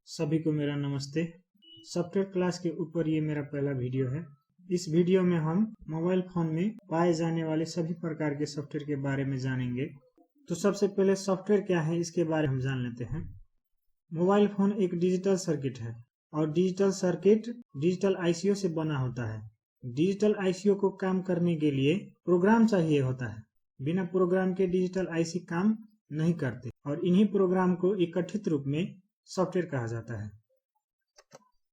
सभी को मेरा नमस्ते। सॉफ्टवेयर क्लास के ऊपर ये मेरा पहला वीडियो है। इस वीडियो में हम मोबाइल फोन में पाए जाने वाले सभी प्रकार के सॉफ्टवेयर के बारे में जानेंगे। तो सबसे पहले सॉफ्टवेयर क्या है इसके बारे में हम जान लेते हैं। मोबाइल फोन एक डिजिटल सर्किट है और डिजिटल सर्किट डिजिटल आईसीओ से बना होता है। डिजिटल आईसीओ को काम करने के लिए प्रोग्राम चाहिए होता है। बिना प्रोग्राम के डिजिटल आईसी काम नहीं करते और इन्हीं प्रोग्राम को इकट्ठित रूप में सॉफ्टवेयर कहा जाता है।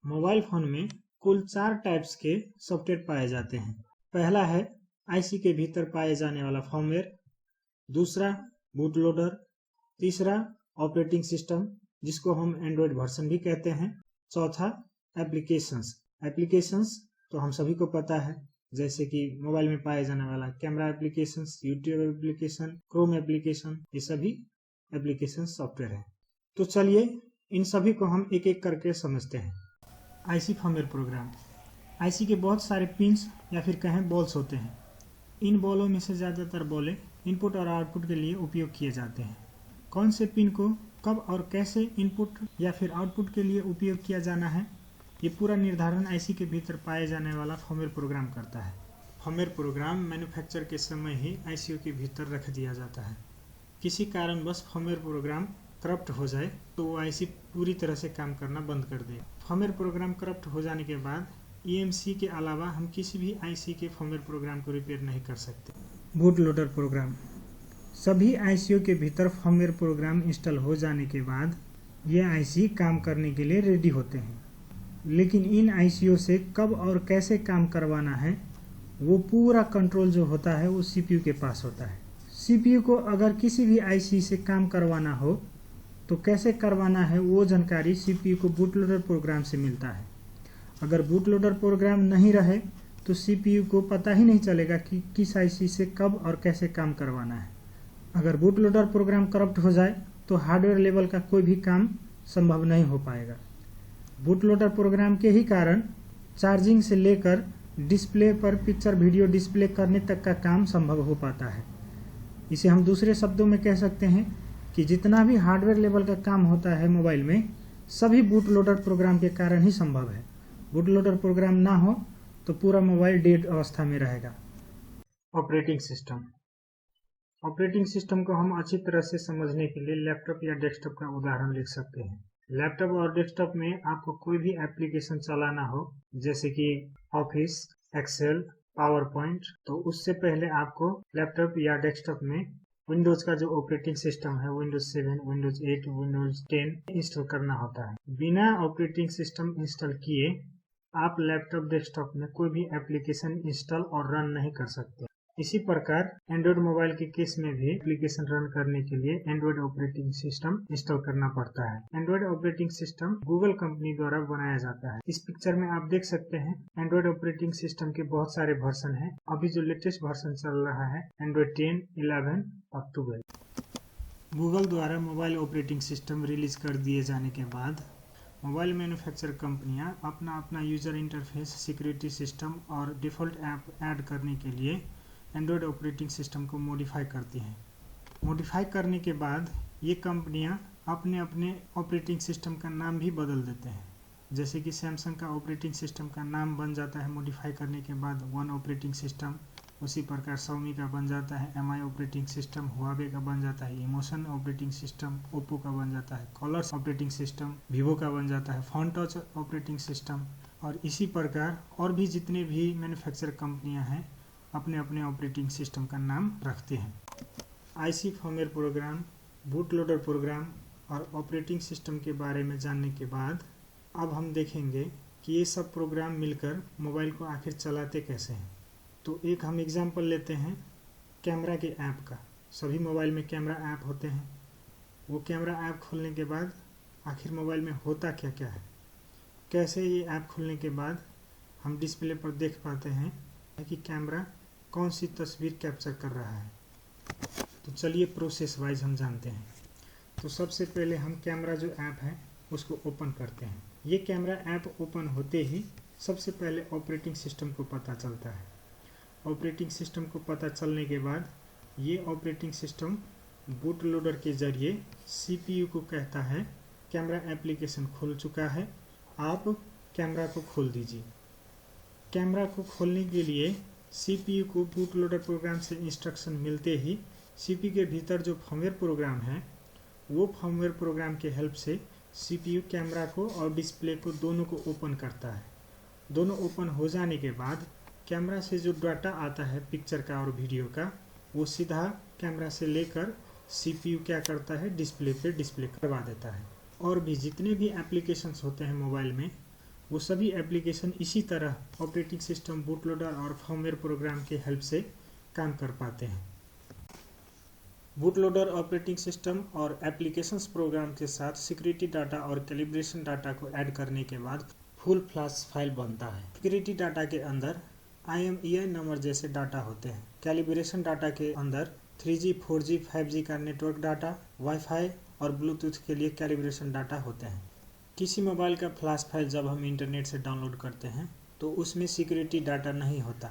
मोबाइल फोन में कुल 4 टाइप्स के सॉफ्टवेयर पाए जाते हैं। पहला है आईसी के भीतर पाए जाने वाला फर्मवेयर, दूसरा बूट लोडर, तीसरा ऑपरेटिंग सिस्टम जिसको हम एंड्रॉयड वर्जन भी कहते हैं, चौथा एप्लीकेशंस तो हम सभी को पता है, जैसे कि मोबाइल में पाए जाने वाला camera applications, YouTube application, Chrome application, ये सभी एप्लीकेशन सॉफ्टवेयर है। तो चलिए इन सभी को हम एक एक करके समझते हैं। IC firmware programme. आईसी के बहुत सारे पिंस या फिर कहें बॉल्स होते हैं। इन बॉलों में से ज़्यादातर बॉलें इनपुट और आउटपुट के लिए उपयोग किए जाते हैं। कौन से पिन को कब और कैसे इनपुट या फिर आउटपुट के लिए उपयोग किया जाना है, ये पूरा निर्धारण आईसी के भीतर पाए जाने वाला फर्मवेयर प्रोग्राम करता है। फर्मवेयर प्रोग्राम मैन्युफैक्चर के समय ही आईसीओ के भीतर रख दिया जाता है। किसी कारणवश फर्मवेयर प्रोग्राम करप्ट हो जाए तो वो आईसी पूरी तरह से काम करना बंद कर दे। फर्मवेयर प्रोग्राम करप्ट हो जाने के बाद ईएमसी के अलावा हम किसी भी आईसी के फर्मवेयर प्रोग्राम को रिपेयर नहीं कर सकते। Boot loader program. सभी आईसीओ के भीतर फर्मवेयर प्रोग्राम इंस्टॉल हो जाने के बाद ये आईसी काम करने के लिए रेडी होते हैं, लेकिन इन आईसीओ से कब और कैसे काम करवाना है वो पूरा कंट्रोल जो होता है वो सीपीयू के पास होता है। सीपीयू को अगर किसी भी आईसी से काम करवाना हो तो कैसे करवाना है वो जानकारी सीपीयू को बूट लोडर प्रोग्राम से मिलता है। अगर बूट लोडर प्रोग्राम नहीं रहे तो सीपीयू को पता ही नहीं चलेगा कि किस आईसी से कब और कैसे काम करवाना है। अगर बूट लोडर प्रोग्राम करप्ट हो जाए तो हार्डवेयर लेवल का कोई भी काम संभव नहीं हो पाएगा। बूट लोडर प्रोग्राम के ही कारण चार्जिंग से लेकर डिस्प्ले पर पिक्चर वीडियो डिस्प्ले करने तक का काम संभव हो पाता है। इसे हम दूसरे शब्दों में कह सकते हैं कि जितना भी हार्डवेयर लेवल का काम होता है मोबाइल में, सभी बूट लोडर प्रोग्राम के कारण ही संभव है। बूट लोडर प्रोग्राम ना हो तो पूरा मोबाइल डेड अवस्था में रहेगा। Operating system. ऑपरेटिंग सिस्टम को हम अच्छी तरह से समझने के लिए लैपटॉप या डेस्कटॉप का उदाहरण लिख सकते हैं। लैपटॉप और डेस्कटॉप में आपको कोई भी एप्लीकेशन चलाना हो, जैसे कि ऑफिस, एक्सेल, पावर पॉइंट, तो उससे पहले आपको लैपटॉप या डेस्कटॉप में विंडोज का जो ऑपरेटिंग सिस्टम है, विंडोज 7, विंडोज 8, विंडोज 10 इंस्टॉल करना होता है। बिना ऑपरेटिंग सिस्टम इंस्टॉल किए आप लैपटॉप डेस्कटॉप में कोई भी एप्लीकेशन इंस्टॉल और रन नहीं कर सकते। इसी प्रकार एंड्रॉयड मोबाइल के केस में भी एप्लीकेशन रन करने के लिए एंड्रॉयड ऑपरेटिंग सिस्टम इंस्टॉल करना पड़ता है। Android operating system Google company द्वारा बनाया जाता है। इस पिक्चर में आप देख सकते हैं एंड्रॉयड ऑपरेटिंग सिस्टम के बहुत सारे वर्जन हैं। अभी जो लेटेस्ट वर्जन चल रहा है एंड्रॉयड 10, 11 और 12। गूगल द्वारा मोबाइल ऑपरेटिंग सिस्टम रिलीज कर दिए जाने के बाद मोबाइल मैन्युफैक्चर कंपनियां अपना अपना यूजर इंटरफेस, सिक्योरिटी सिस्टम और डिफ़ॉल्ट ऐप ऐड करने के लिए एंड्रॉयड ऑपरेटिंग सिस्टम को मॉडिफाई करती हैं। मॉडिफाई करने के बाद ये कंपनियां अपने अपने ऑपरेटिंग सिस्टम का नाम भी बदल देते हैं। जैसे कि सैमसंग का ऑपरेटिंग सिस्टम का नाम बन जाता है मॉडिफाई करने के बाद वन ऑपरेटिंग सिस्टम। उसी प्रकार Xiaomi का बन जाता है MI ऑपरेटिंग सिस्टम, हुआवे का बन जाता है इमोशन ऑपरेटिंग सिस्टम, ओप्पो का बन जाता है कलर्स ऑपरेटिंग सिस्टम, वीवो का बन जाता है फोन टच ऑपरेटिंग सिस्टम। और इसी प्रकार और भी जितने भी मैन्युफैक्चर कंपनियां हैं अपने अपने ऑपरेटिंग सिस्टम का नाम रखते हैं। IC firmware program, boot loader program और ऑपरेटिंग सिस्टम के बारे में जानने के बाद अब हम देखेंगे कि ये सब प्रोग्राम मिलकर मोबाइल को आखिर चलाते कैसे हैं। तो एक हम एग्जांपल लेते हैं कैमरा के ऐप का। सभी मोबाइल में कैमरा ऐप होते हैं। वो कैमरा ऐप खोलने के बाद आखिर मोबाइल में होता क्या क्या है, कैसे ये ऐप खुलने के बाद हम डिस्प्ले पर देख पाते हैं कि कैमरा कौन सी तस्वीर कैप्चर कर रहा है। तो चलिए प्रोसेस वाइज हम जानते हैं। तो सबसे पहले हम कैमरा जो ऐप है उसको ओपन करते हैं। ये कैमरा ऐप ओपन होते ही सबसे पहले ऑपरेटिंग सिस्टम को पता चलता है। ऑपरेटिंग सिस्टम को पता चलने के बाद ये ऑपरेटिंग सिस्टम बूट लोडर के जरिए सीपीयू को कहता है कैमरा एप्लीकेशन खुल चुका है। आप कैमरा को खोल दीजिए। कैमरा को खोलने के लिए CPU को बूट लोडर प्रोग्राम से इंस्ट्रक्शन मिलते ही CPU के भीतर जो फर्मवेयर प्रोग्राम है वो फर्मवेयर प्रोग्राम के हेल्प से CPU कैमरा को और डिस्प्ले को दोनों को ओपन करता है। दोनों ओपन हो जाने के बाद कैमरा से जो डाटा आता है पिक्चर का और वीडियो का, वो सीधा कैमरा से लेकर CPU क्या करता है, डिस्प्ले पे डिस्प्ले करवा देता है। और भी जितने भी एप्लीकेशंस होते हैं मोबाइल में, वो सभी एप्लीकेशन इसी तरह ऑपरेटिंग सिस्टम, बूट लोडर और फर्मवेयर प्रोग्राम के हेल्प से काम कर पाते हैं। बूट लोडर ऑपरेटिंग सिस्टम और एप्लीकेशंस प्रोग्राम के साथ सिक्योरिटी डाटा और कैलिब्रेशन डाटा को ऐड करने के बाद फुल फ्लैश फाइल बनता है। सिक्योरिटी डाटा के अंदर IMEI नंबर जैसे डाटा होते हैं। कैलिब्रेशन डाटा के अंदर 3G, 4G, 5G का नेटवर्क डाटा, वाईफाई और ब्लूटूथ के लिए कैलिब्रेशन डाटा होते हैं। किसी मोबाइल का फ्लैश फाइल जब हम इंटरनेट से डाउनलोड करते हैं तो उसमें सिक्योरिटी डाटा नहीं होता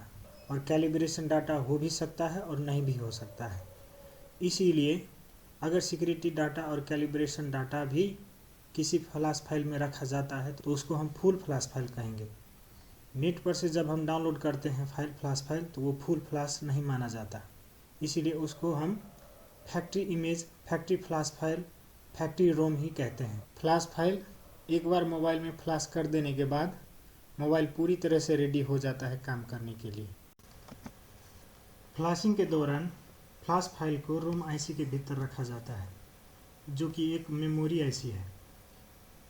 और कैलिब्रेशन डाटा हो भी सकता है और नहीं भी हो सकता है। इसीलिए अगर सिक्योरिटी डाटा और कैलिब्रेशन डाटा भी किसी फ्लैश फाइल में रखा जाता है तो उसको हम फुल फ्लैश फाइल कहेंगे। नेट पर से जब हम डाउनलोड करते हैं फ्लैश फाइल तो वो फुल फ्लैश नहीं माना जाता, इसीलिए उसको हम factory image, factory flash file, factory ROM ही कहते हैं। फ्लैश फाइल एक बार मोबाइल में फ्लैश कर देने के बाद मोबाइल पूरी तरह से रेडी हो जाता है काम करने के लिए। फ्लैशिंग के दौरान फ्लैश फाइल को रोम IC के भीतर रखा जाता है, जो कि एक मेमोरी IC है।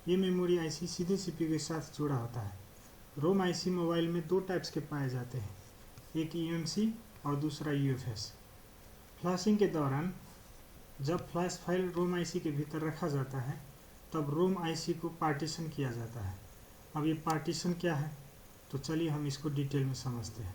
ये मेमोरी IC सीधे CPU के साथ जुड़ा होता है। रोम IC मोबाइल में दो टाइप्स के पाए जाते हैं, एक eMMC और दूसरा UFS। फ्लैशिंग के दौरान जब फ्लैश फाइल रोम IC के भीतर रखा जाता है तब रोम IC को पार्टीशन किया जाता है। अब ये पार्टीशन क्या है, तो चलिए हम इसको डिटेल में समझते हैं।